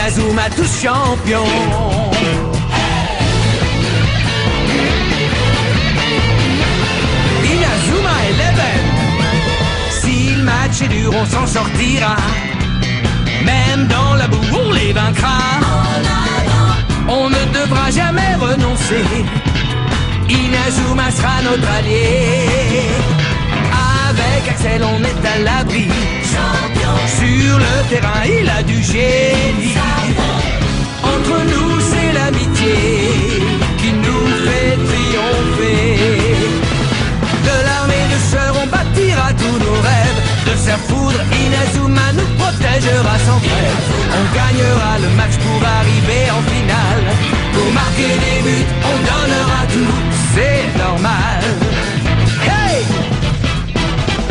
Inazuma tous champions. Inazuma Eleven. Si le match est dur, on s'en sortira. Même dans la boue, on les vaincra. On ne devra jamais renoncer. Inazuma sera notre allié. Avec Axel, on est à l'abri. Sur le terrain, il a du génie. Entre nous, c'est l'amitié qui nous fait triompher. De l'armée de sœurs, on bâtira tous nos rêves. De sa foudre, Inazuma nous protégera sans trêve. On gagnera le match pour arriver en finale. Pour marquer des buts, on donnera tout, c'est normal. Hey!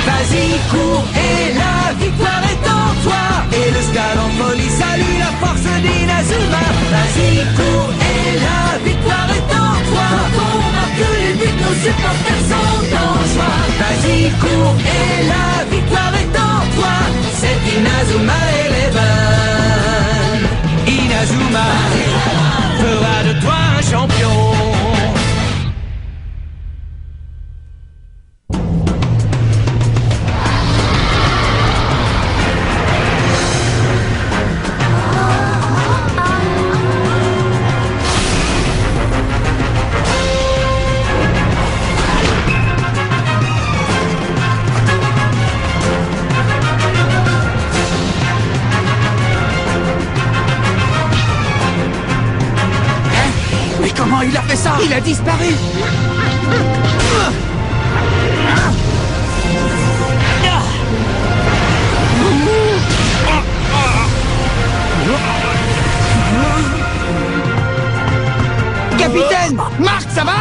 Vas-y, cours et la victoire est en toi. Et le stade en folie salue la force d'Inazuma. Vas-y, cours et la victoire est en toi. Quand on marque les buts, nos supporters sont en joie. Vas-y, cours et la victoire est en toi. C'est Inazuma Eleven. Inazuma fera de toi un champion. Comment il a fait ça? Il a disparu. Capitaine! Marc, ça va?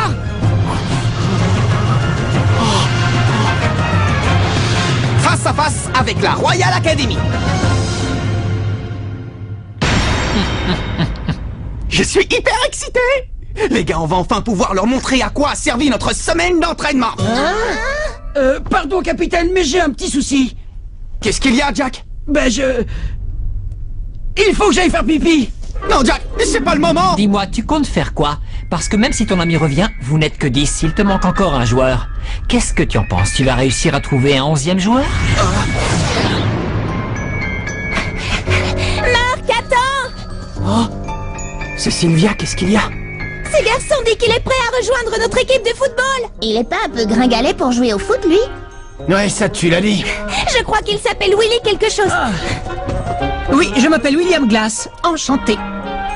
Face à face avec la Royal Academy. Je suis hyper excité! Les gars, on va enfin pouvoir leur montrer à quoi a servi notre semaine d'entraînement. Pardon, capitaine, mais j'ai un petit souci. Qu'est-ce qu'il y a, Jack? Il faut que j'aille faire pipi. Non, Jack, c'est pas le moment. Dis-moi, tu comptes faire quoi? Parce que même si ton ami revient, vous n'êtes que 10, il te manque encore un joueur. Qu'est-ce que tu en penses? Tu vas réussir à trouver un 11e joueur? Marc, attends! Oh, c'est Sylvia, qu'est-ce qu'il y a? Ce garçon dit qu'il est prêt à rejoindre notre équipe de football. Il est pas un peu gringalet pour jouer au foot, lui? Ouais, ça tu l'as dit. Je crois qu'il s'appelle Willy quelque chose. Oui, je m'appelle William Glass. Enchanté.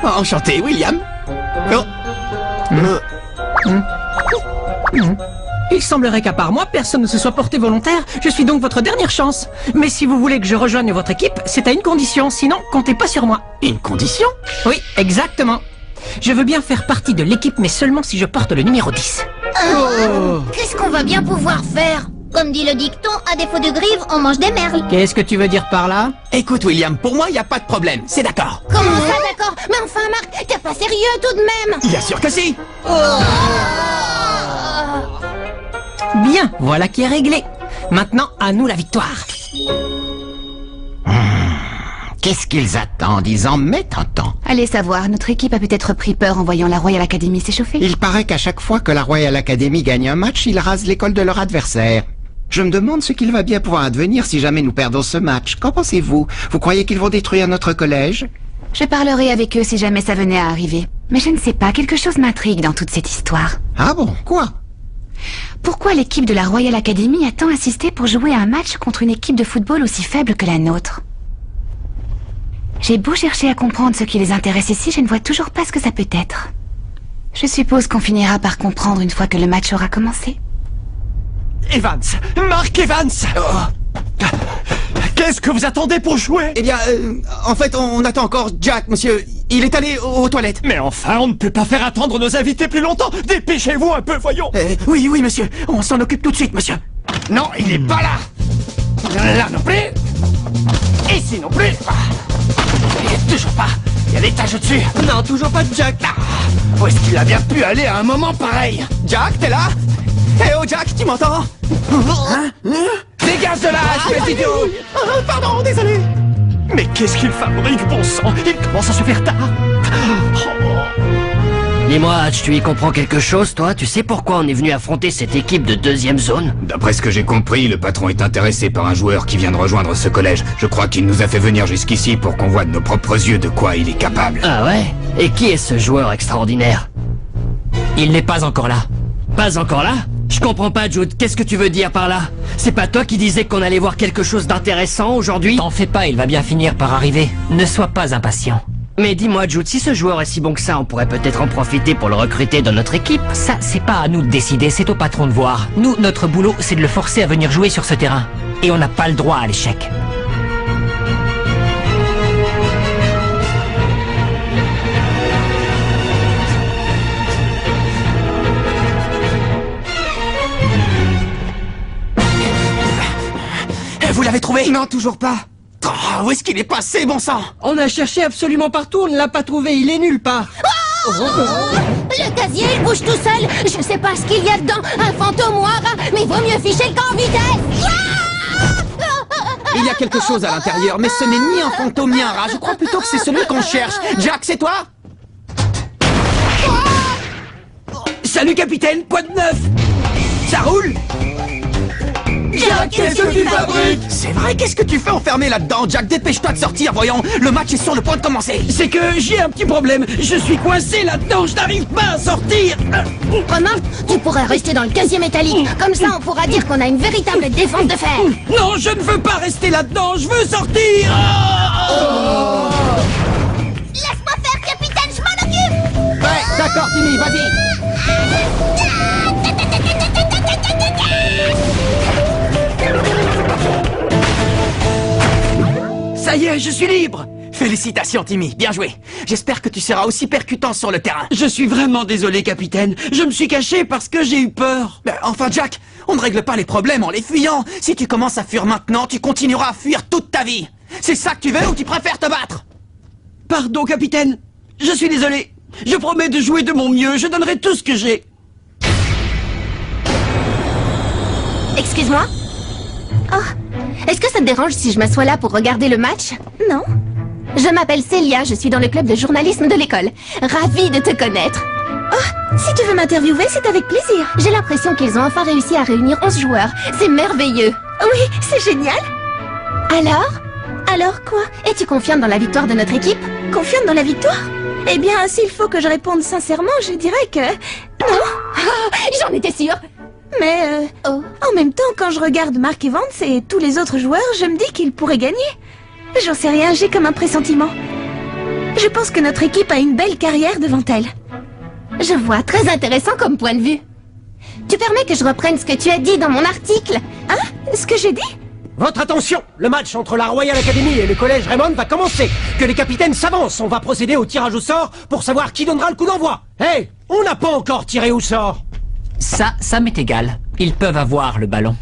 Enchanté, William. Oh. Il semblerait qu'à part moi, personne ne se soit porté volontaire. Je suis donc votre dernière chance. Mais si vous voulez que je rejoigne votre équipe, c'est à une condition. Sinon, comptez pas sur moi. Une condition? Oui, exactement. Je veux bien faire partie de l'équipe, mais seulement si je porte le numéro 10. Qu'est-ce qu'on va bien pouvoir faire? Comme dit le dicton, à défaut de grives, on mange des merles. Qu'est-ce que tu veux dire par là? Écoute, William, pour moi, y a pas de problème. C'est d'accord. Comment ça, d'accord? Mais enfin, Marc, t'es pas sérieux tout de même? Bien sûr que si. Bien, voilà qui est réglé. Maintenant, à nous la victoire. Qu'est-ce qu'ils attendent? Ils en mettent un temps. Allez savoir, notre équipe a peut-être pris peur en voyant la Royal Academy s'échauffer. Il paraît qu'à chaque fois que la Royal Academy gagne un match, ils rasent l'école de leur adversaire. Je me demande ce qu'il va bien pouvoir advenir si jamais nous perdons ce match. Qu'en pensez-vous? Vous croyez qu'ils vont détruire notre collège? Je parlerai avec eux si jamais ça venait à arriver. Mais je ne sais pas, quelque chose m'intrigue dans toute cette histoire. Ah bon? Quoi? Pourquoi l'équipe de la Royal Academy a tant insisté pour jouer un match contre une équipe de football aussi faible que la nôtre? J'ai beau chercher à comprendre ce qui les intéresse ici, je ne vois toujours pas ce que ça peut être. Je suppose qu'on finira par comprendre une fois que le match aura commencé. Evans! Mark Evans! Qu'est-ce que vous attendez pour jouer? Eh bien, en fait, on attend encore Jack, monsieur. Il est allé aux toilettes. Mais enfin, on ne peut pas faire attendre nos invités plus longtemps. Dépêchez-vous un peu, voyons. Oui, monsieur. On s'en occupe tout de suite, monsieur. Non, il n'est pas là. Là non plus. Ici non plus. Toujours pas. Il y a l'étage au-dessus. Non, toujours pas de Jack. Où est-ce qu'il a bien pu aller à un moment pareil? Jack, t'es là? Eh oh, Jack, tu m'entends? Dégage de là, espèce d'idiot! Pardon, désolé. Mais qu'est-ce qu'il fabrique, bon sang? Il commence à se faire tard. Dis-moi, Hatch, tu y comprends quelque chose, toi? Tu sais pourquoi on est venu affronter cette équipe de deuxième zone? D'après ce que j'ai compris, le patron est intéressé par un joueur qui vient de rejoindre ce collège. Je crois qu'il nous a fait venir jusqu'ici pour qu'on voie de nos propres yeux de quoi il est capable. Ah ouais? Et qui est ce joueur extraordinaire? Il n'est pas encore là. Pas encore là? Je comprends pas, Jude. Qu'est-ce que tu veux dire par là? C'est pas toi qui disais qu'on allait voir quelque chose d'intéressant aujourd'hui? T'en fais pas, il va bien finir par arriver. Ne sois pas impatient. Mais dis-moi, Jude, si ce joueur est si bon que ça, on pourrait peut-être en profiter pour le recruter dans notre équipe. Ça, c'est pas à nous de décider, c'est au patron de voir. Nous, notre boulot, c'est de le forcer à venir jouer sur ce terrain. Et on n'a pas le droit à l'échec. Vous l'avez trouvé? Non, toujours pas. Oh, où est-ce qu'il est passé, bon sang? On a cherché absolument partout, on ne l'a pas trouvé, il est nulle part. Le casier, il bouge tout seul. Je sais pas ce qu'il y a dedans, un fantôme ou un rat, mais vaut mieux ficher le camp en vitesse. Il y a quelque chose à l'intérieur, mais ce n'est ni un fantôme ni un rat. Je crois plutôt que c'est celui qu'on cherche. Jack, c'est toi? Salut, capitaine, quoi de neuf? Ça roule? Jack, qu'est-ce que tu fabriques? C'est vrai, qu'est-ce que tu fais enfermé là-dedans, Jack? Dépêche-toi de sortir, voyons. Le match est sur le point de commencer. C'est que j'ai un petit problème. Je suis coincé là-dedans, je n'arrive pas à sortir. Romain, tu pourrais rester dans le casier métallique. Comme ça, on pourra dire qu'on a une véritable défense de fer. Non, je ne veux pas rester là-dedans, je veux sortir. Laisse-moi faire, capitaine, je m'en occupe. Ouais, d'accord, Timmy, vas-y. Ça y est, je suis libre. Félicitations, Timmy, bien joué. J'espère que tu seras aussi percutant sur le terrain. Je suis vraiment désolé, capitaine. Je me suis caché parce que j'ai eu peur. Enfin, Jack, on ne règle pas les problèmes en les fuyant. Si tu commences à fuir maintenant, tu continueras à fuir toute ta vie. C'est ça que tu veux ou tu préfères te battre? Pardon, capitaine. Je suis désolé. Je promets de jouer de mon mieux. Je donnerai tout ce que j'ai. Excuse-moi? Oh, est-ce que ça te dérange si je m'assois là pour regarder le match? Non. Je m'appelle Célia, je suis dans le club de journalisme de l'école. Ravie de te connaître. Oh, si tu veux m'interviewer, c'est avec plaisir. J'ai l'impression qu'ils ont enfin réussi à réunir 11 joueurs. C'est merveilleux. Oui, c'est génial. Alors quoi? Es-tu confiante dans la victoire de notre équipe? Confiante dans la victoire? Eh bien, s'il faut que je réponde sincèrement, je dirais que... non. J'en étais sûre. Mais en même temps, quand je regarde Mark Evans et tous les autres joueurs, je me dis qu'ils pourraient gagner. J'en sais rien, j'ai comme un pressentiment. Je pense que notre équipe a une belle carrière devant elle. Je vois, très intéressant comme point de vue. Tu permets que je reprenne ce que tu as dit dans mon article? Hein? Ce que j'ai dit? Votre attention! Le match entre la Royal Academy et le collège Raymond va commencer. Que les capitaines s'avancent. On va procéder au tirage au sort pour savoir qui donnera le coup d'envoi. Hey! On n'a pas encore tiré au sort. Ça m'est égal. Ils peuvent avoir le ballon.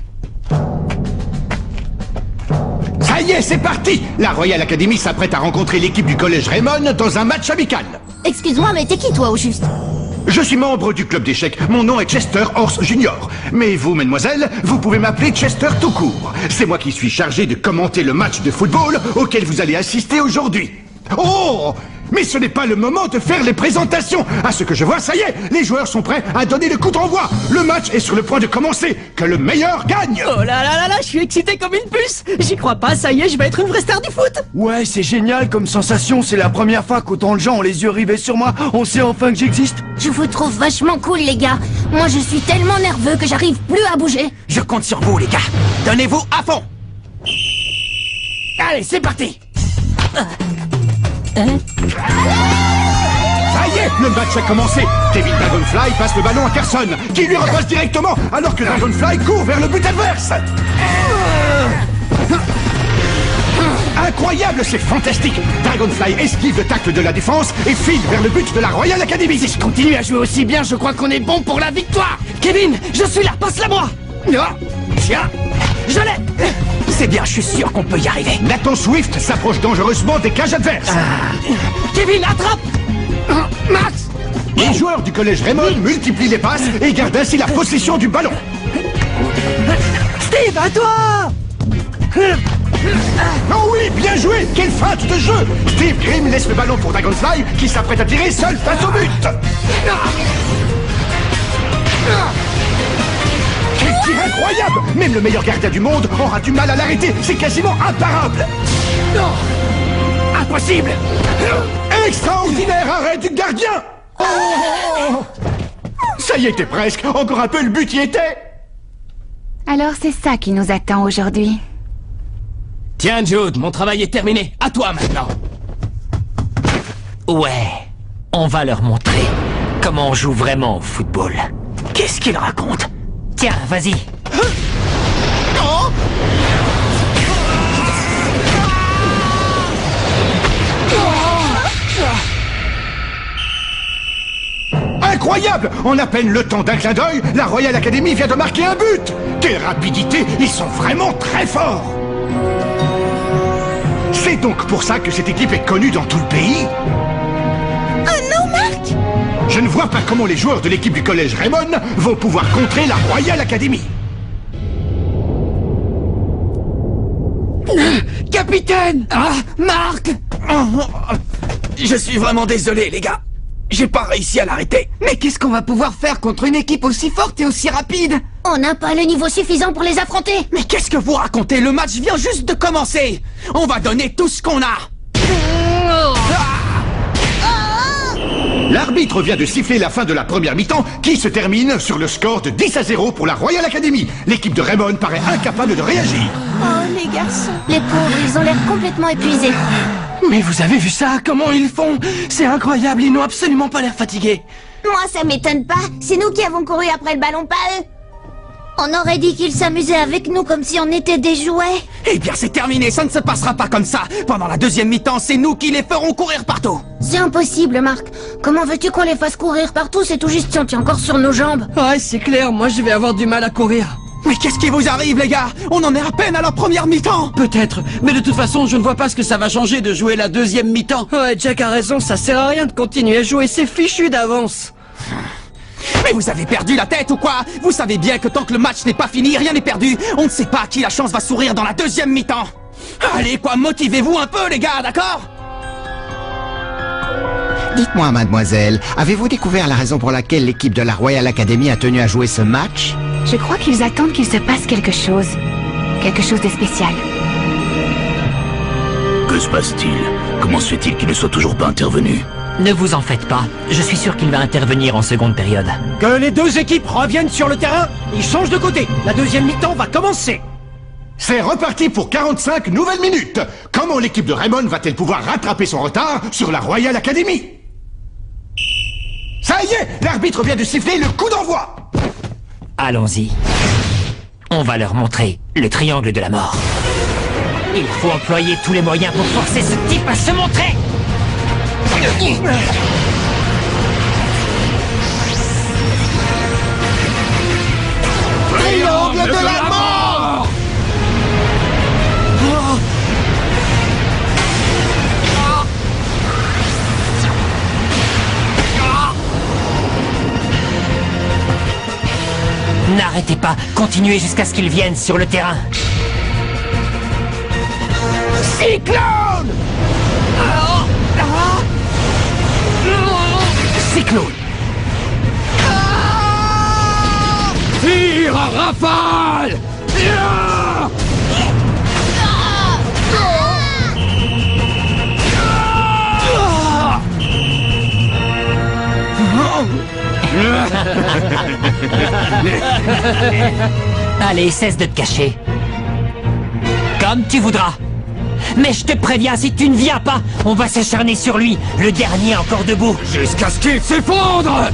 Ça y est, c'est parti! La Royal Academy s'apprête à rencontrer l'équipe du collège Raymond dans un match amical. Excuse-moi, mais t'es qui toi au juste? Je suis membre du club d'échecs. Mon nom est Chester Horse Junior. Mais vous, mesdemoiselles, vous pouvez m'appeler Chester tout court. C'est moi qui suis chargé de commenter le match de football auquel vous allez assister aujourd'hui. Oh! Mais ce n'est pas le moment de faire les présentations. À ce que je vois, ça y est, les joueurs sont prêts à donner le coup d'envoi. Le match est sur le point de commencer. Que le meilleur gagne. Oh là là là là, je suis excité comme une puce. J'y crois pas, ça y est, je vais être une vraie star du foot. Ouais, c'est génial comme sensation. C'est la première fois qu'autant de gens ont les yeux rivés sur moi. On sait enfin que j'existe. Je vous trouve vachement cool, les gars. Moi, je suis tellement nerveux que j'arrive plus à bouger. Je compte sur vous, les gars. Donnez-vous à fond. Allez, c'est parti. Ça y est, le match a commencé. Kevin Dragonfly passe le ballon à Carson, qui lui repasse directement, alors que Dragonfly court vers le but adverse. Incroyable, c'est fantastique. Dragonfly esquive le tacle de la défense et file vers le but de la Royal Academy. Si je continue à jouer aussi bien, je crois qu'on est bon pour la victoire. Kevin, je suis là, passe-la moi. Tiens, je l'ai. C'est bien, je suis sûr qu'on peut y arriver. Nathan Swift s'approche dangereusement des cages adverses. Kevin, attrape. Max. Les joueurs du collège Raymond multiplient les passes et gardent ainsi la possession du ballon. Steve, à toi. Oh oui, bien joué! Quelle feinte de jeu! Steve Grimm laisse le ballon pour Dragonfly, qui s'apprête à tirer seul face au but! Quel tir incroyable! Même le meilleur gardien du monde aura du mal à l'arrêter! C'est quasiment imparable! Impossible! Extraordinaire arrêt du gardien! Oh! Ça y était presque! Encore un peu, le but y était! Alors c'est ça qui nous attend aujourd'hui. Tiens, Jude, mon travail est terminé. À toi maintenant. Ouais, on va leur montrer comment on joue vraiment au football. Qu'est-ce qu'il raconte? Tiens, vas-y. Incroyable! En à peine le temps d'un clin d'œil, la Royal Academy vient de marquer un but! Quelle rapidité! Ils sont vraiment très forts! C'est donc pour ça que cette équipe est connue dans tout le pays? Oh non, Marc! Je ne vois pas comment les joueurs de l'équipe du collège Raymond vont pouvoir contrer la Royal Academy. Capitaine! Ah, Marc! Je suis vraiment désolé, les gars. J'ai pas réussi à l'arrêter. Mais qu'est-ce qu'on va pouvoir faire contre une équipe aussi forte et aussi rapide? On n'a pas le niveau suffisant pour les affronter. Mais qu'est-ce que vous racontez? Le match vient juste de commencer. On va donner tout ce qu'on a. L'arbitre vient de siffler la fin de la première mi-temps qui se termine sur le score de 10-0 pour la Royal Academy. L'équipe de Raymond paraît incapable de réagir. Oh, les garçons. Les pauvres, ils ont l'air complètement épuisés. Mais vous avez vu ça? Comment ils font? C'est incroyable, ils n'ont absolument pas l'air fatigués. Moi, ça m'étonne pas. C'est nous qui avons couru après le ballon, pas eux. On aurait dit qu'ils s'amusaient avec nous comme si on était des jouets. Eh bien, c'est terminé, ça ne se passera pas comme ça. Pendant la deuxième mi-temps, c'est nous qui les ferons courir partout. C'est impossible, Marc. Comment veux-tu qu'on les fasse courir partout? C'est tout juste si on tient encore sur nos jambes. Ouais, c'est clair, moi je vais avoir du mal à courir. Mais qu'est-ce qui vous arrive, les gars? On en est à peine à la première mi-temps. Peut-être, mais de toute façon, je ne vois pas ce que ça va changer de jouer la deuxième mi-temps. Ouais, Jack a raison, ça sert à rien de continuer à jouer, c'est fichu d'avance. Mais vous avez perdu la tête ou quoi? Vous savez bien que tant que le match n'est pas fini, rien n'est perdu. On ne sait pas à qui la chance va sourire dans la deuxième mi-temps. Allez, quoi, motivez-vous un peu, les gars, d'accord? Dites-moi, mademoiselle, avez-vous découvert la raison pour laquelle l'équipe de la Royal Academy a tenu à jouer ce match? Je crois qu'ils attendent qu'il se passe quelque chose. Quelque chose de spécial. Que se passe-t-il? Comment se fait-il qu'il ne soit toujours pas intervenu? Ne vous en faites pas, je suis sûr qu'il va intervenir en seconde période. Que les deux équipes reviennent sur le terrain, ils changent de côté. La deuxième mi-temps va commencer. C'est reparti pour 45 nouvelles minutes. Comment l'équipe de Raymond va-t-elle pouvoir rattraper son retard sur la Royal Academy? Ça y est, l'arbitre vient de siffler le coup d'envoi. Allons-y. On va leur montrer le triangle de la mort. Il faut employer tous les moyens pour forcer ce type à se montrer. Triangle de la mort! N'arrêtez pas, continuez jusqu'à ce qu'ils viennent sur le terrain. Cyclone! Cyclone! Tire à rafale! Allez, cesse de te cacher. Comme tu voudras. Mais je te préviens, si tu ne viens pas, on va s'acharner sur lui, le dernier encore debout. Jusqu'à ce qu'il s'effondre!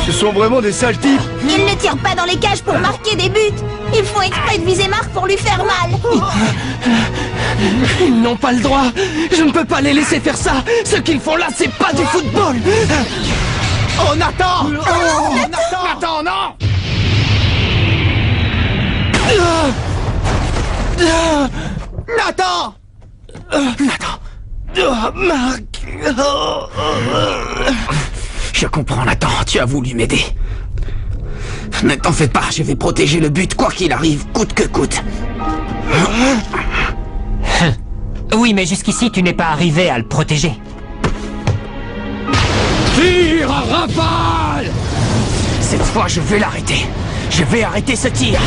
Ce sont vraiment des sales types. Ils ne tirent pas dans les cages pour marquer des buts. Ils font exprès de viser Marc pour lui faire mal. Ils n'ont pas le droit. Je ne peux pas les laisser faire ça. Ce qu'ils font là, c'est pas du football. Oh, Nathan! Oh, Nathan, non! Nathan! Nathan! Marc! Je comprends, Nathan. Tu as voulu m'aider. Ne t'en fais pas, je vais protéger le but quoi qu'il arrive, coûte que coûte. Oui, mais jusqu'ici, tu n'es pas arrivé à le protéger. Tire à rafale! Cette fois, je vais l'arrêter. Je vais arrêter ce tir.